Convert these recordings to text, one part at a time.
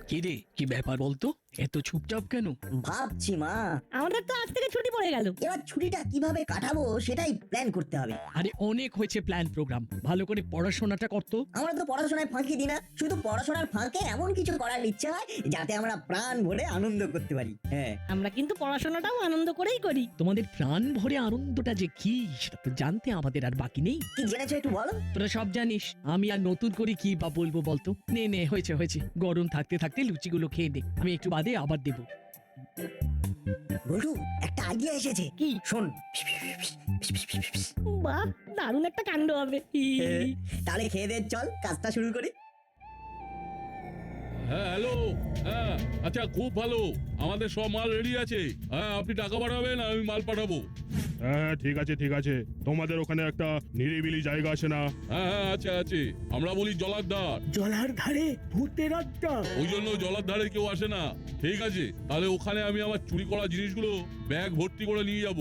কি রে, কি ব্যাপার বলতো? এত চুপচাপ কেন? ভাবছি মা, আমাদের তো আজ থেকে ছুটি পড়ে গেল। এবার ছুটিটা কিভাবে কাটাবো সেটাই প্ল্যান করতে হবে। আরে অনেক হয়েছে প্ল্যান প্রোগ্রাম, ভালো করে পড়াশোনাটা করতো। আমরা তো পড়াশোনায় ফাঁকি দিই না, শুধু পড়াশোনার ফাঁকে এমন কিছু করার ইচ্ছা হয় যাতে আমরা প্রাণ ভরে আনন্দ করতে পারি। হ্যাঁ, আমরা কিন্তু পড়াশোনাটাও আনন্দ করেই করি। তোমাদের প্রাণ ভরে আনন্দটা যে কি সেটা তো জানতে আমাদের আর বাকি নেই। কি জেনেছো একটু বলো। তোরা সব জানিস, আমি আর নতুন করে কি বা বলবো বলতো? নে নে, হয়েছে হয়েছে, গরম থাকতে থাকতে লুচিগুলো খেয়ে নে, আমি একটু বাদে আবার দেবো। বলটু, একটা আইডিয়া এসেছে। কি? শোন। বাহ, দারুণ একটা কাণ্ড হবে। তাহলে খেয়ে দে, চল কাজটা শুরু করি। হ্যাঁ হ্যালো, হ্যাঁ আচ্ছা খুব ভালো, আমাদের সব মাল রেডি আছে। হ্যাঁ আপনি টাকা পাঠাবেন, আমি মাল পাঠাবো। হ্যাঁ ঠিক আছে ঠিক আছে, তোমাদের ওখানে একটা নিরিবিলি জায়গা আছে না? হ্যাঁ হ্যাঁ আছে আছে, আমরা বলি জলার ধার। জলার ধারে ভূতের আড্ডা। ওই জন্য জলার ধারে কেউ আসে না। ঠিক আছে, তাহলে ওখানে আমি আমার চুরি করা জিনিসগুলো ব্যাগ ভর্তি করে নিয়ে যাব।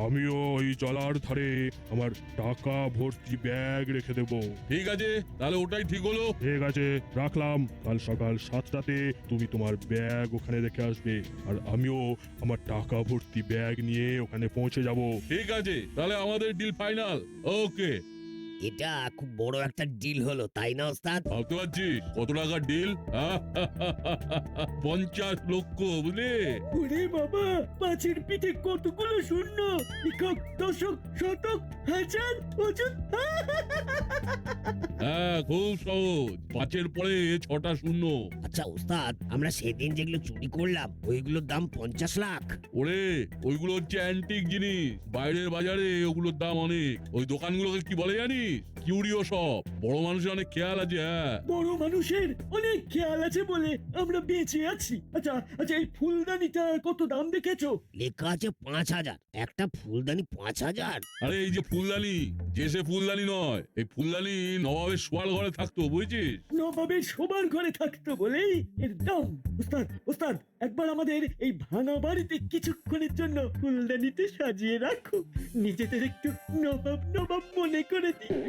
আমিও ওই জলার ধারে আমার টাকা ভর্তি ব্যাগ রেখে দেবো। ঠিক আছে, তাহলে ওটাই ঠিক হলো। ঠিক আছে, রাখলাম। কাল সকাল 7টাতে তুমি তোমার ব্যাগ ওখানে রেখে আসবে, আর আমিও আমার টাকা ভর্তি ব্যাগ নিয়ে ওখানে পৌঁছে যাব। ঠিক আছে, তাহলে আমাদের ডিল ফাইনাল। ওকে। এটা খুব বড় একটা ডিল হলো, তাই না ওস্তাদ? ভাবতে পারছিস কত টাকার ডিল? 50 লক্ষ, বুঝলে? ওরে বাবা, পাঁচের পিঠে কতগুলো শূন্য, একক, দশক, শতক, হাজার, অযুত। হ্যাঁ খুব সহজ, 5-এর পরে 6টা শূন্য। আচ্ছা ওস্তাদ, আমরা সেদিন যেগুলো চুরি করলাম ওইগুলোর দাম 50 লাখ। ওরে ওইগুলো হচ্ছে অ্যান্টিক জিনিস, বাইরের বাজারে ওগুলোর দাম অনেক। ওই দোকানগুলোকে কি বলে জানিস? কিউরিও সব। বড় মানুষের অনেক খেয়াল আছে। হ্যাঁ বড় মানুষের অনেক খেয়াল আছে বলে আমরা বেঁচে আছি। আচ্ছা আচ্ছা, এই ফুলদানিটা কত দাম দেখেছো? লেখা আছে 5000, একটা ফুলদানি 5000। আরে এই যে ফুলদানি, যে সে ফুলদানি নয়, এই ফুলদানি নবাবের শোয়াল ঘরে থাকতো, বুঝেছিস? নবাবের শোবার ঘরে থাকতো বলেই এর দাম। ওস্তাদ ওস্তাদ, একবার আমাদের এই ভাঙা বাড়িতে কিছুক্ষণের জন্য ফুলদানিতে সাজিয়ে রাখো, নিজেদের একটু নবাব নবাব মনে করে দিই।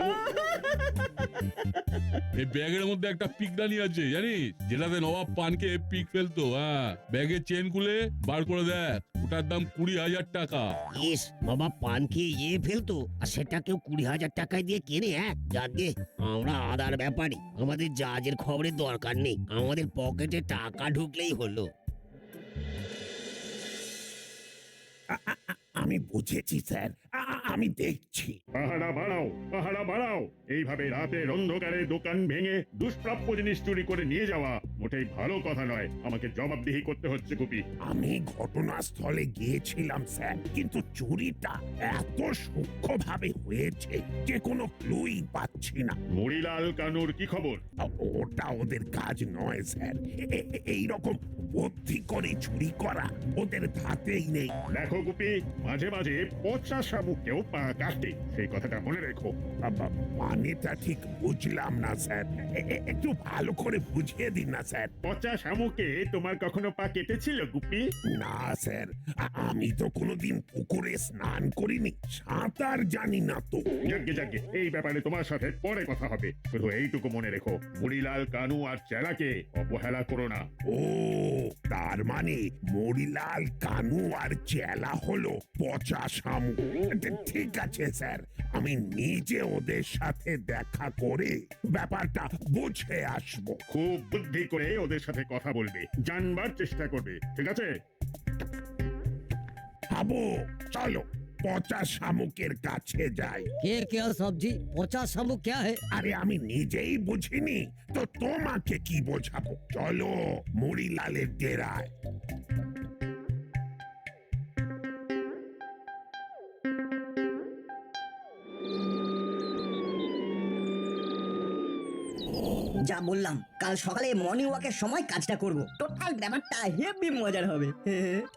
এই ব্যাগের মধ্যে একটা পিকদানি আছে জানিস, যেটাতে নবাব পানকে পিক ফেলতো। হ্যাঁ, ব্যাগের চেন খুলে বার করে দেখ, ওটার দাম 20,000 টাকা। ইস, বাবা পান খেয়ে ফেলতো, আর সেটা কেউ 20,000 টাকায় দিয়ে কেনে? হ্যাঁ যাকে, আমরা আদার ব্যাপারী, আমাদের জাহাজের খবরের দরকার নেই, আমাদের পকেটে টাকা ঢুকলেই হলো। আমি বুঝেছি স্যার, আমি দেখছি। পাহারা বাড়াও, পাহারা বাড়াও। এইভাবে রাতের অন্ধকারে দোকান ভেঙে দুষ্প্রাপ্য জিনিস চুরি করে নিয়ে যাওয়া মোটেই ভালো কথা নয়। আমাকে জবাবদিহি করতে হচ্ছে গুপি। আমি ঘটনাস্থলে গিয়েছিলাম স্যার, কিন্তু চুরিটা এত সূক্ষ্মভাবে হয়েছে যে কোনো ক্লুই পাচ্ছি না। মরিলাল কানুর কি খবর? ওটা ওদের কাজ নয় স্যার, এই রকম বুদ্ধি করে চুরি করা ওদের ধাতেই নেই। দেখো গুপি, মাঝে মাঝে পচা শামুককেও পা কাটে, সেই কথাটা মনে রেখো। মানেটা ঠিক বুঝলাম না স্যার, একটু ভালো করে বুঝিয়ে দিন না স্যার। পচা শামুকে তোমার কখনো পা কেটেছিল গুপি? না স্যার, আমি তো কোনোদিন পুকুরে স্নান করিনি, সাঁতার জানি না তো। যাকে যাকে, এই ব্যাপারে তোমার সাথে পরে কথা হবে। শুধু এইটুকু মনে রেখো, মরিলাল কানু আর চেলাকে অবহেলা করো না। ও, তার মানে মরিলাল কানু আর চেলা হলো পচা শামুক। ঠিক আছে স্যার, আমি নিজে ওদের সাথে দেখা করে ব্যাপারটা বুঝে আসবো। খুব বুদ্ধি করে ওদের সাথে কথা বলবে, জানবার চেষ্টা করবে, ঠিক আছে? হাবু, চলো পচা শামুকের কাছে যাই। কে क्या सब्जी, 50 শামুক क्या है? আরে আমি নিজেই বুঝিনি তো তোমাকে কি বোঝাবো। চলো মরিলালের ডেরায়। যা বললাম, কাল সকালে মর্নিং ওয়াকের সময় কাজটা করব। টোটাল ব্যাপারটা হেভি মজার হবে।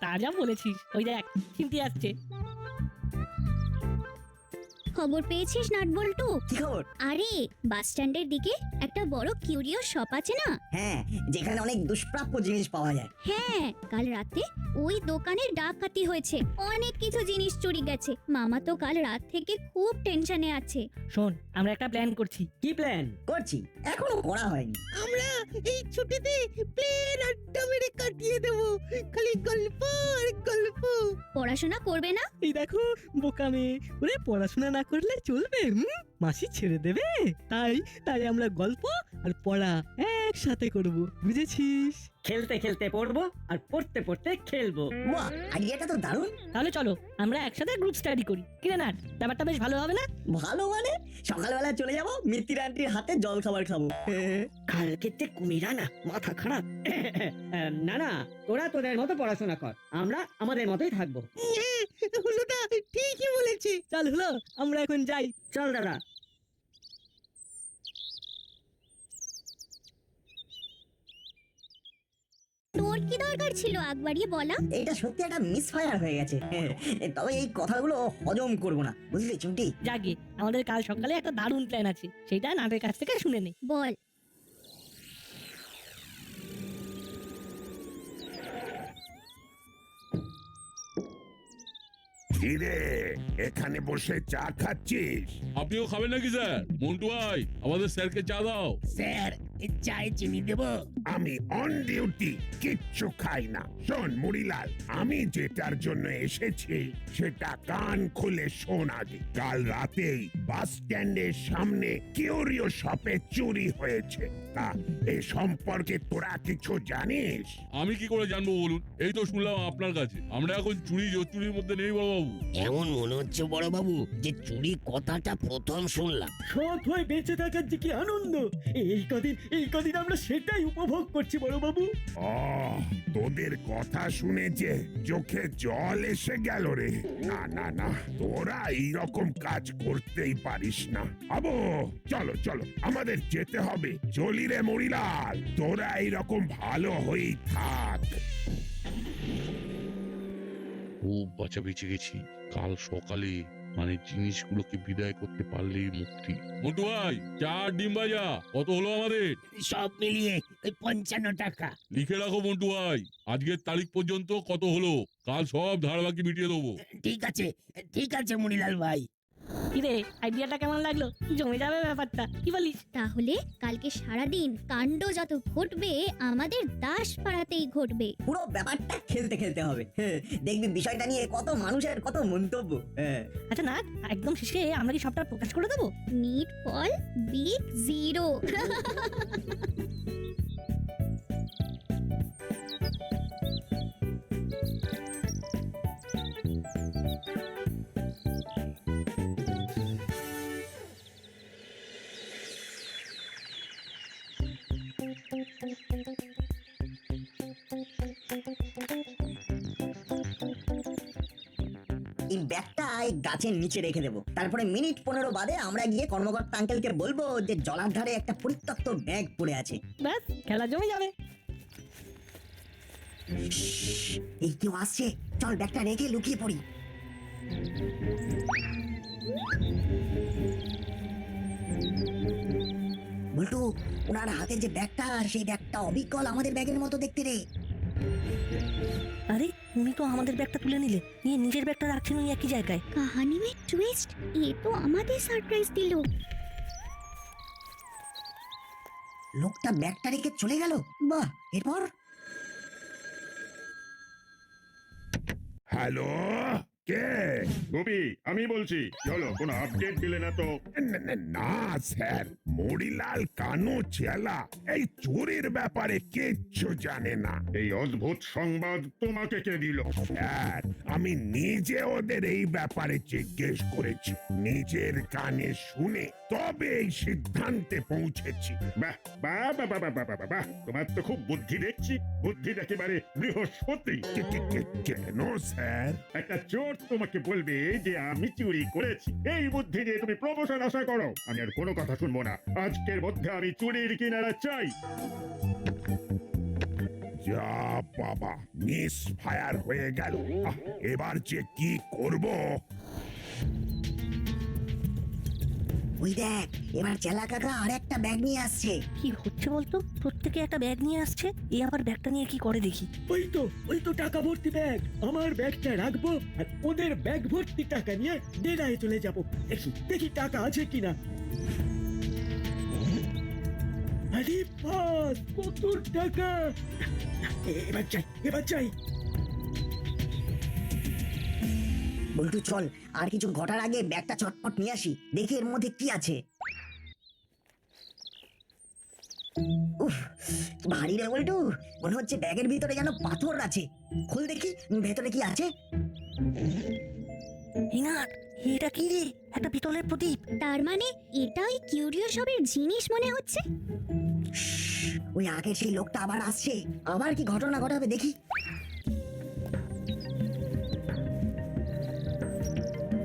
তা যা বলেছিস, ওই দেখ চিমটি আসছে। খবর পেয়েছিস নাটবল্টু? কি খবর? আরে বাস স্ট্যান্ডের দিকে একটা বড় কিউরিও শপ আছে না? হ্যাঁ, যেখানে অনেক দুষ্প্রাপ্য জিনিস পাওয়া যায়। হ্যাঁ, কাল রাতে ওই দোকানে ডাকাতি হয়েছে, অনেক কিছু জিনিস চুরি গেছে। মামা তো কাল রাত থেকে খুব টেনশনে আছে। শোন, আমরা একটা প্ল্যান করছি। কি প্ল্যান? করছি, এখনো করা হয়নি। আমরা এই ছুটিতে প্লেন আড্ডা মেরে কাটিয়ে দেবো, খালি গল্প আর গল্প। পড়াশোনা করবে না? এই দেখো বোকা মেয়ে, ওরে পড়াশোনা না করলে চলবে? মাসি ছেড়ে দেবে? তাই তাই আমরা গল্প আর পড়া একসাথে করব, বুঝেছিস? খেলতে খেলতে পড়বো আর পড়তে পড়তে খেলবো। বাহ, আইডিয়াটা তো দারুণ। তাহলে চলো আমরা একসাথে গ্রুপ স্টাডি করি, কিরে নাট? ব্যাপারটা বেশ ভালো হবে না? ভালো মানে সকালবেলা চলে যাবো মিত্তির আন্টির হাতে জল খাবার খাবো। কালকেতে কুমিরা না, মাথা খারাপ। না না, তোরা তোদের মতো পড়াশোনা কর, আমরা আমাদের মতোই থাকবো। হলোটা ঠিকই বলেছে। চল হলো, আমরা এখন যাই। চল দাদা। তোর কি দরকার ছিল আগ বাড়িয়ে বলা? এটা সত্যি একটা মিসফায়ার হয়ে গেছে। তবে এই কথাগুলো হজম করবো না, বুঝলি চুমটি? যাগে, আমাদের কাল সকালে একটা দারুণ প্ল্যান আছে, সেটা নাটের কাছ থেকে শুনে নে। বল। কিরে, এখানে বসে চা খাচ্ছিস? আপনিও খাবেন নাকি স্যার? মন্টু ভাই, আমাদের স্যারকে চা দাও। স্যার, চায়ে চিনি দেবো? আমি অন ডিউটি, কিচ্ছু খাই না। শোন মুড়িলাল, আমি যেটার জন্য এসেছি সেটা কান খুলে শোন আগে। কাল রাতেই বাস স্ট্যান্ডের সামনে কিউরিও শপে চুরি হয়েছে। তা এ সম্পর্কে তোরা কিছু জানিস? আমি কি করে জানবো বলুন? এই তো শুনলাম আপনার কাছে। আমরা এখন চুরি চুরির মধ্যে নেই বাবু। এমন মনে হচ্ছে বড় বাবু যে চুরি কথাটা প্রথম শুনলাম। সৎ হয়ে বেঁচে থাকার যে কি আনন্দ, এই কদিন আমরা সেটাই উপভোগ করছি বড় বাবু। তোদের কথা শুনে যে চোখে জল এসে গেল রে। না না না, তোরা এইরকম কাজ করতেই পারিস না। আবো চলো চলো, আমাদের যেতে হবে। চলি রে মরিলাল, তোরা এইরকম ভালো হয়েই থাক। খুব বাঁচা বেঁচে গেছি। কাল সকালে মানে জিনিসগুলোকে বিদায় করতে পারলেই মুক্তি। মন্টু ভাই, চার ডিম ভাজা কত হলো আমাদের? সব মিলিয়ে ওই 55 টাকা। লিখে রাখো মন্টু ভাই, আজকের তারিখ পর্যন্ত কত হলো। কাল সব ধার বাকি মিটিয়ে দেবো। ঠিক আছে মুনিলাল ভাই। কিরে, আইডিয়াটা কেমন লাগলো? জমে যাবে ব্যাপারটা, কি বলিস? তাহলে কালকে সারাদিন কাণ্ড যত ঘটবে আমাদের দাস পাড়াতেই ঘটবে। পুরো ব্যাপারটা খেলতে খেলতে হবে। দেখবি বিষয়টা নিয়ে কত মানুষের কত মন্তব্য। আচ্ছা নাট, একদম শেষে আমরা কি সবটা প্রকাশ করে দেবো? নিট ফল বিগ জিরো। এই ব্যাগটা এই গাছের নিচে রেখে দেবো। তারপরে মিনিট 15 বাদে আমরা গিয়ে কর্মকর্তা আঙ্কেলকে বলবো যে জলার ধারে একটা পরিত্যক্ত ব্যাগ পড়ে আছে। ব্যাস, খেলা জমে যাবে। এই কেউ আসছে, চল ব্যাগটা রেখে লুকিয়ে পড়ি। বল্টু, ওনার হাতে যে ব্যাগটা, সেই ব্যাগটা অবিকল আমাদের ব্যাগের মতো দেখতে রে। আরে উনি তো আমাদের ব্যাগটা তুলে নিয়ে নিজের ব্যাগটা রাখছেন ওই একই জায়গায়। কাহানি মে টুইস্ট, এ তো আমাদের সারপ্রাইজ দিল। লোকটা ব্যাগটা রেখে চলে গেল। বাহ, এরপর? হ্যালো, কে? গোপি, আমি বলছি। চলো, কোনো আপডেট দিলে না তো? না স্যার, মরিলাল কানু চেলা এই চোরের ব্যাপারে কিচ্ছু জানে না। এই অদ্ভুত সংবাদ তোমাকে কে দিল? স্যার, আমি নিজে ওদের এই ব্যাপারে জিজ্ঞেস করেছি, নিজের কানে শুনে তবে এই সিদ্ধান্তে পৌঁছেছি। বাহ বাহ বাহ বাহ বাহ বাহ বাহ, তোমার তো খুব বুদ্ধি দেখছি। বুদ্ধি একেবারে বৃহস্পতি। কেন স্যার? একটা চোর তোমাকে বলবে যে আমি চুরি করেছি, এই বুদ্ধি দিয়ে তুমি প্রমোশন আশা করো। আমি আর কোনো কথা শুনবো না। আজকের মধ্যে আমি চুরির কিনারা চাই। যা বাবা, মিস ফায়ার হয়ে গেল। এবার যে কি করব? ওই দেখ এবার চেলা কাকা আর একটা ব্যাগ নিয়ে আসছে। কি হচ্ছে বলতো, প্রত্যেকে একটা ব্যাগ নিয়ে আসছে, এই আবার ব্যাগটা নিয়ে কি করে দেখি। ওই তো টাকা ভর্তি ব্যাগ। আমার ব্যাগটা রাখবো আর ওদের ব্যাগ ভর্তি টাকা নিয়ে ডেরায় চলে যাব। দেখি দেখি টাকা আছে কিনা। আরে বাস, কত টাকা! এবার চাই। বল্টু চল, আর কিছু ঘটার আগে ব্যাগটা চটপট নিয়ে আসি, দেখি এর মধ্যে কি আছে। উফ, ভারী রে বল্টু, মনে হচ্ছে ব্যাগের ভিতরে যেন পাথর আছে। খুল দেখি ভেতরে কি আছে। না, এটা কি রে? একটা পিতলের প্রদীপ। তার মানে এটা ওই কিউরিও শপের জিনিস মনে হচ্ছে। ওই আগের সেই লোকটা আবার আসছে, আবার কি ঘটনা ঘটাবে দেখি।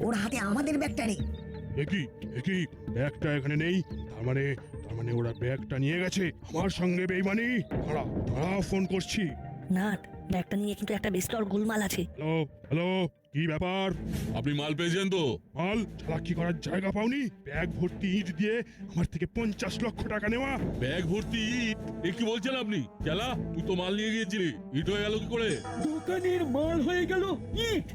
ওর হাতে আমাদের ব্যাগটা রে। একই ব্যাগটা এখানে নেই। তার মানে ওরা ব্যাগটা নিয়ে গেছে। আমার সঙ্গে বেইমানি। দাঁড়া ফোন করছি। না, ব্যাগটা নিয়ে কিন্তু একটা বেস্তর গোলমাল আছে। হ্যালো, কি ব্যাপার? আপনি মাল পেয়েছেন তো? মাল চালাকি করার জায়গা পাওনি? ব্যাগ ভর্তি ইট দিয়ে আমার থেকে 50 লক্ষ টাকা নেওয়া। ব্যাগ ভর্তি ইট? এ কি বলছেন আপনি? চালা, তুই তো মাল নিয়ে গিয়েছিলি, ইট হয়ে গেল কি করে? দোকানের মাল হয়ে গেল ইট?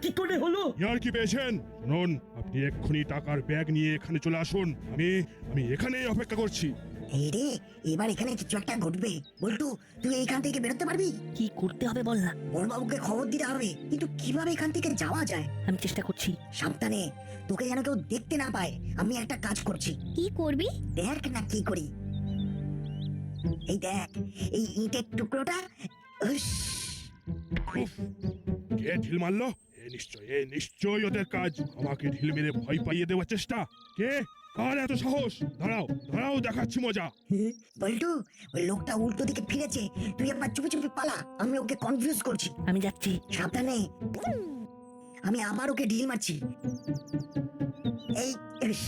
কি করে হলো? ইয়ার কি পেয়েছেন? শুনুন, আপনি এক্ষুনি টাকার ব্যাগ নিয়ে এখানে চলে আসুন। আমি এখানেই অপেক্ষা করছি। এই রে, এবার এখানে কিছু একটা ঘটবে। বল্টু, তুই এইখান থেকে বেরোতে পারবি? কি করতে হবে বল না। ওর বাবুকে খবর দিতে হবে, কিন্তু কিভাবে এখান থেকে যাওয়া যায়? আমি চেষ্টা করছি। সাবধানে, তোকে যেন কেউ দেখতে না পায়। আমি একটা কাজ করছি, কি করবি? দেখ না কি করি। এই দেখ, এই ইটের টুকরোটা। উস, উফ, কে ঢিল মারলো? এ নিশ্চয়ই ওদের কাজ। আমাকে ঢিল মেরে ভয় পাইয়ে দেওয়ার চেষ্টা। কে? কার এত সাহস? দাঁড়াও দেখাচ্ছি মজা। বল্টু, ওই লোকটা উল্টো দিকে ফিরেছে। তুই একবার চুপি চুপি পালা, আমি ওকে কনফিউজ করছি। আমি যাচ্ছি। সাবধানে। আমি আবার ওকে ঢিল মারছি। এই ইস,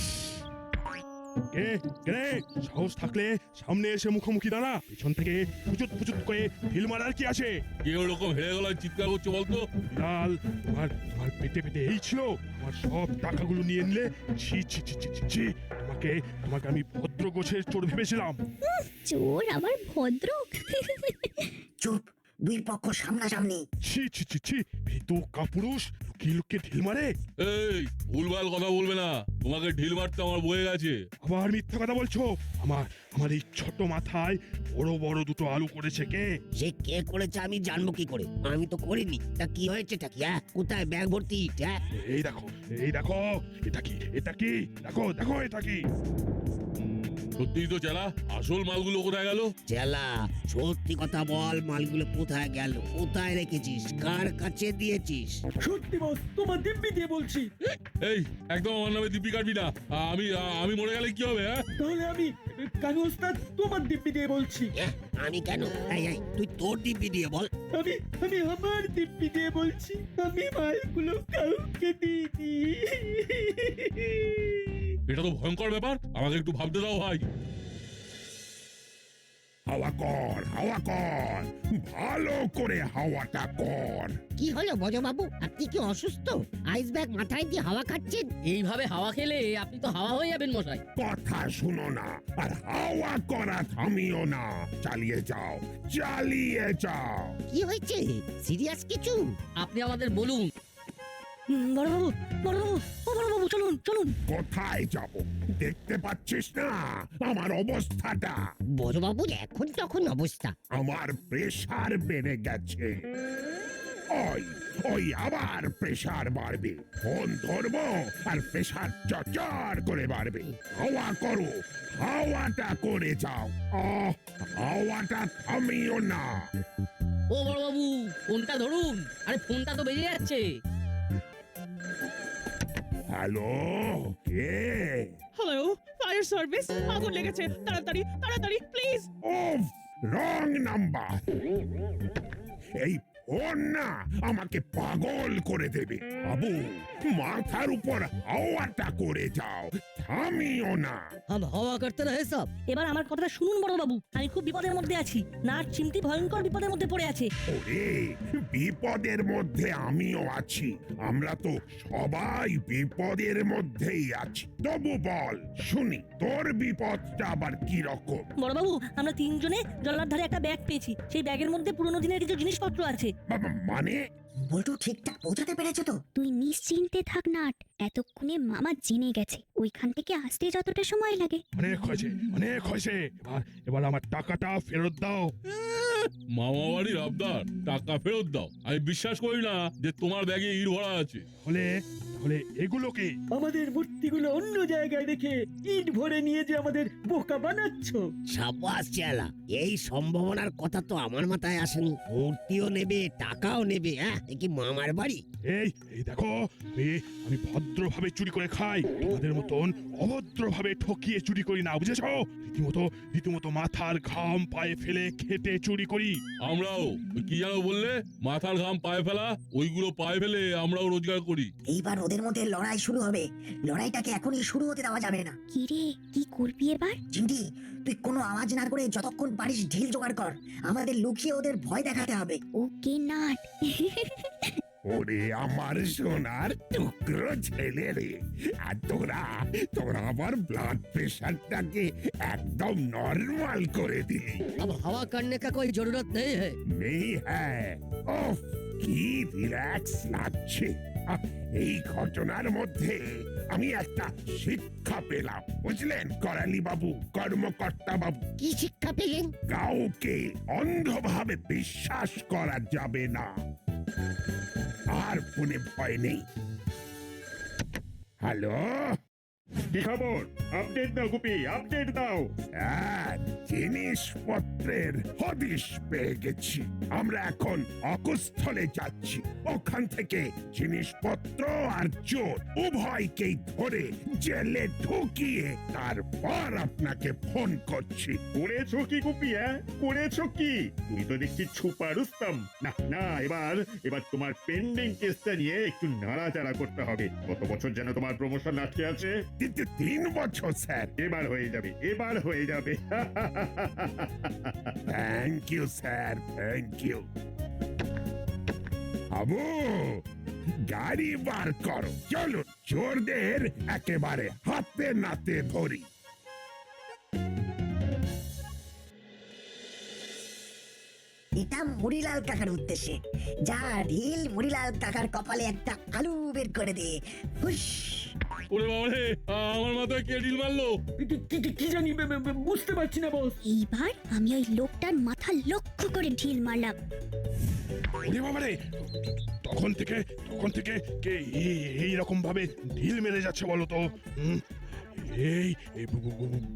কে সাহস থাকলে সামনে এসে মুখোমুখি দাঁড়া। পিছন থেকে ফুচুত করে ঢিল মারার কি আছে? কে ওরকম হেরে গেল চিৎকার করছে বলতো? লাল, তোমার পেটে এই ছিল। আমার সব টাকাগুলো নিয়ে নিলে। ছি, তোমাকে আমি ভদ্র গোছের চোর ভেবেছিলাম। চোর আবার ভদ্র? চুপ, দুই পক্ষ সামনাসামনি। ছি, ভীতু কাপুরুষ লুকিয়ে ঢিল মারে। এই ভুলভাল কথা বলবে না, তোমাকে ঢিল মারতে আমার বয়ে গেছে। আবার মিথ্যা কথা বলছো? আমার এই ছোট মাথায় বড় দুটো আলু করেছে কে? সে কে করেছে আমি জানবো কি করে? আমি তো করিনি। তা কি হয়েছেটা কি? কোথায় ব্যাগ ভর্তি ইট? এই দেখো এটা কি দেখো এটা কি? সত্যিই তো চালা, আসল মালগুলো কোথায় গেল? চেলা, সত্যি কথা বল, মালগুলো কোথায় গেল? কোথায় রেখেছিস? কার কাছে দিয়েছিস? সত্যি বস, তোমার দিব্যি দিয়ে বলছি। এই একদম আমার নামে দিব্যি কাটবি না। আমি মরে গেলে কি হবে? তাহলে আমি কানু ওস্তাদ তোমার দিব্যি দিয়ে বলছি। আমি কেন? এই তুই তোর দিব্যি দিয়ে বল। আমি আমার দিব্যি দিয়ে বলছি। আমি মালগুলো কাউকে দিইনি। এটা তো ভয়ঙ্কর ব্যাপার, আমাকে একটু ভাবতে দাও ভাই। হাওয়া কর, ভালো করে হাওয়াটা কর। কি হলো বজবাবু, আপনি কি অসুস্থ? আইস ব্যাগ মাথায় দিয়ে হাওয়া খাচ্ছেন? এইভাবে হাওয়া খেলে আপনি তো হাওয়া হয়ে যাবেন মশাই। কথা শুনো না, আর হাওয়া করা থামিও না। চালিয়ে যাও। কি হয়েছে? সিরিয়াস কিছু? আপনি আমাদের বলুন। বড়বাবু চলুন। কোথায় যাব? দেখতে পাচ্ছিস না আমার অবস্থাটা? বজবাবু এখন তখন অবস্থা। আমার প্রেসার বেড়ে গেছে। ওই আবার প্রেসার বাড়বে। ফোন ধরবো আর প্রেসার চড় করে বাড়বে। হাওয়া করো, হাওয়াটা করে যাও। হাওয়াটা থামিও না। ও বড়বাবু, ফোনটা ধরুন। আরে ফোনটা তো বেজে যাচ্ছে। হ্যালো, কে? হ্যালো, ফায়ার সার্ভিস, আগুন লেগেছে, তাড়াতাড়ি প্লিজ। Of, wrong number. এই ফোন না আমাকে পাগল করে দেবে। বাবু, মাথার উপর হাওয়াটা করে যাও। থামিও না। हम हवा करते रहे सब। এবার আমার কথাটা শুনুন বড় বাবু, আমি খুব বিপদের মধ্যে আছি। নাট চিমটি ভয়ঙ্কর বিপদের মধ্যে পড়ে আছে। ওরে, বিপদের মধ্যে আমিও আছি। আমরা তো সবাই বিপদের মধ্যেই আছি। তবু বল শুনি, তোর বিপদটা আবার কি রকম? বড় বাবু, আমরা তিনজনে জলার ধারে একটা ব্যাগ পেয়েছি। সেই ব্যাগের মধ্যে পুরনো দিনের কিছু জিনিসপত্র আছে। মানে? বল্টু ঠিকঠাক পৌঁছাতে পেরেছে তো? তুই নিশ্চিন্তে থাক নাট, এতক্ষণে মামা জেনে গেছে ওইখান থেকে আসতে যতটা সময় লাগে। অনেক হয়েছে, অনেক হয়েছে। এবার আমার টাকাটা ফেরত দাও। মামা বাড়ির আবদার টাকা ফেরত দাও? আমি বিশ্বাস করি না যে তোমার ব্যাগে ইট ভরা আছে। হলে এগুলো কি? আমাদের মূর্তিগুলো অন্য জায়গায় রেখে ইট ভরে নিয়ে যে আমাদের বোকা বানাচ্ছ। সাবাস চেলা, এই সম্ভাবনার কথা তো আমার মাথায় আসেনি। মূর্তিও নেবে, টাকাও নেবে। হ্যাঁ, এ কি মামার বাড়ি? এই দেখো, আমি ভদ্রভাবে চুরি করে খাই, তোমাদের মতন অভদ্রভাবে ঠকিয়ে চুরি করি না, বুঝেছো? রীতিমতো মাথার ঘাম পায়ে ফেলে খেটে চুরি করি। আমরাও ওই কি জানো বললে, মাথার ঘাম পায়ে ফেলা, ওইগুলো পায়ে ফেলে আমরাও রোজগার করি। এইবার ওদের মধ্যে লড়াই শুরু হবে। লড়াইটাকে এখনই শুরু হতে দেওয়া যাবে না। কি রে, কি করবি এবার? চিমটি, তুই কোনো আওয়াজ না করে যতক্ষণ পারিস ঢিল জোগাড় কর। আমাদের লুকিয়ে ওদের ভয় দেখাতে হবে। ওকে নাট। ওরে আমার সোনার টুকরো ছেলে রে, আর তোরা আমার ব্লাড প্রেশারটাকে একদম নরমাল করে দিলি। अब हवा करने का कोई जरूरत नहीं है। নেই হ্যাঁ, ওফ কি রিল্যাক্স লাগছে। এই ঘটনার মধ্যে আমি একটা শিক্ষা পেলাম, বুঝলেন করালি বাবু, কর্মকর্তা বাবু? কি শিক্ষা পেলেন? কাউকে অন্ধভাবে বিশ্বাস করা যাবে না। আর ফোনে ভয় নেই। হ্যালো, কি খবর? আপডেট দাও গুপি, আপডেট দাও। স্যার, জিনিসপত্রের হদিশ পেয়ে গেছি। আমরা এখন অকুস্থলে যাচ্ছি। ওখান থেকে জিনিসপত্র আর চোর উভয়কেই ধরে জেলে ঢুকিয়ে তারপর আপনাকে ফোন করছি। করেছো কি গুপি? করেছো কি? তুমি তো দেখছি ছুপা রুস্তম। না, এবার তোমার পেন্ডিং কেসটা নিয়ে একটু নাড়াচাড়া করতে হবে। কত বছর যেন তোমার প্রমোশন আটকে আছে? 3 বছর স্যার। এবার হয়ে যাবে। Thank you sir, thank you. Abu, গাড়ি বার করো, চলো চোরদের একেবারে হাতে নাতে ধরি। এটা মুড়িলাল কাকার উদ্দেশ্যে। যা ঢিল, মুড়িলাল কাকার কপালে একটা আলু বের করে দে। হুশ। ওরে বাবা রে, আমার মাথায় কে ঢিল মারলো? কি জানি, বুঝতে পারছি না বস। এইবার আমি ওই লোকটার মাথা লক্ষ্য করে ঢিল মারলাম। ওরে বাবা রে, তখন থেকে কে এইরকম ভাবে ঢিল মেরে যাচ্ছে বলো তো? এই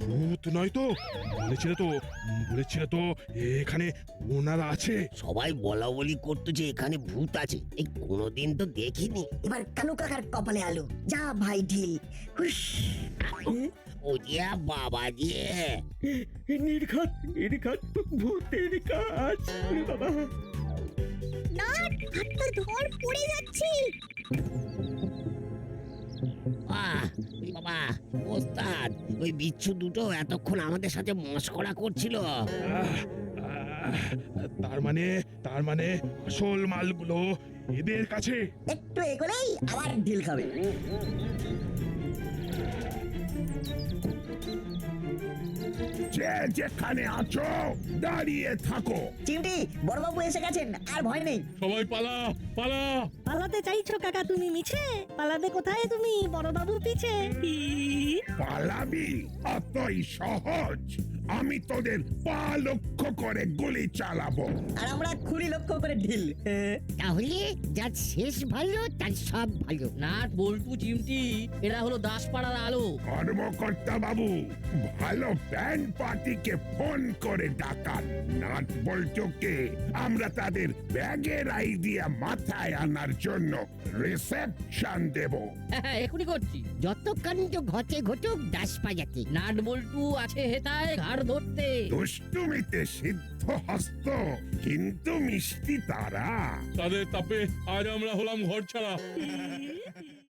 ভূত নয় তো? বলেছিল তো এখানে ওনারা আছে। সবাই বলা বলি করতো যে এখানে ভূত আছে, এই কোনোদিন তো দেখিনি। এবার কানু কাকার কপালে আলু। যা ভাই ঢিল। হুশ। ও যে বাবা যে, নির্ঘাত ভূতের কাজ। ওরে বাবা, নাট, হাতটা ধর, পড়ে যাচ্ছি। ওই বাবা ওস্তাদ, ওই বিচ্ছু দুটো এতক্ষণ আমাদের সাথে মস্করা করছিল। তার মানে আসল মালগুলো এদের কাছে। একটু এগোলেই আবার ঢিল খাবে। যেখানে আছো দাঁড়িয়ে থাকো। চিমটি, বড়বাবু এসে গেছেন, আর ভয় নেই। সবাই পালা। পালাতে চাইছো কাকা তুমি মিছে? পালাবে কোথায় তুমি বড় বাবুর পিছে? পালাবি? অতই সহজ? আমি তোদের পা লক্ষ্য করে গুলি চালাবো। আর আমরা খুঁড়ি লক্ষ্য করে ঢিল। তাহলে যার শেষ ভালো তার সব ভালো। নাট, বল্টু, চিমটি এরা হলো দাসপাড়ার আলো। কর্মকর্তা বাবু, ভালো ব্যান্ড পার্টিকে ফোন করে ডাকান। নাট বল্টুকে আমরা তাদের ব্যাগের আইডিয়া মাথায় আনার জন্য রিসেপশন দেব। হ্যাঁ, এখনই করছি। যত কাণ্ড ঘটে ঘটুক দাস পাজাতে। নাট বল্টু আছে হেতায় ঘাড় ধরতে। দুষ্টুমিতে সিদ্ধ হস্ত, কিন্তু মিষ্টি তারা। তাদের তাপে আজ আমরা হলাম ঘর ছাড়া।